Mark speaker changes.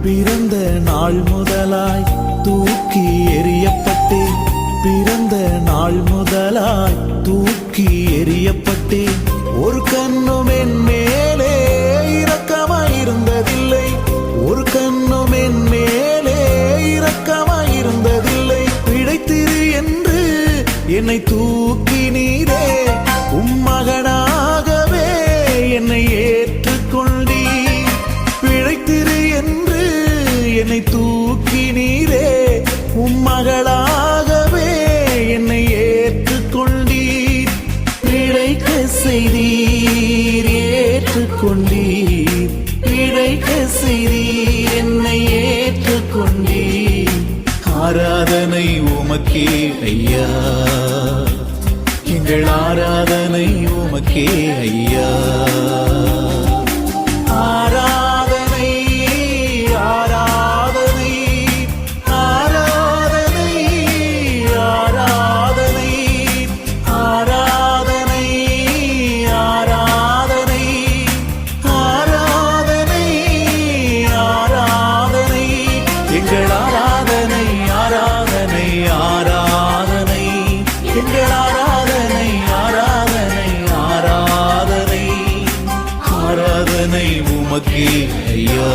Speaker 1: பிறந்த நாள் முதலாய் தூக்கி எறியப்பட்டேன். பிறந்த நாள் முதலாய் தூக்கி எறியப்பட்டேன். ஒரு கண்ணும் என் மேலே இரக்கமாயிருந்ததில்லை. ஒரு கண்ணும் என் மேலே இரக்கமாயிருந்ததில்லை. பிழைத்திரு என்று என்னை தூக்கினீரே. உம்மகனாகவே என்னை ஏற்றுக்கொண்டீர். பிழைத்திரு என்று என்னை தூக்கினீரே. உம்மகளாகவே என்னை ஏற்றுக்கொண்டீர். பிழைக்க செய்தீர், ஏற்றுக்கொண்டீர். பிழைக்க செய்தீர், என்னை ஏற்றுக்கொண்டீர். ஆராதனை உமக்கே ஐயா, எங்கள் ஆராதனை உமக்கே ஐயா. ஆராதனை ஆராதனை ஆராதனை ஆராதனை ஆராதனை ஆராதனை ஆராதனை ஆராதனை எங்கள் ஆராதனை ஆராதனை ஆராதனை எங்கள் ஆராதனை ஆராதனை ஆராதனை ஆராதனை உமக்கே ஐயா.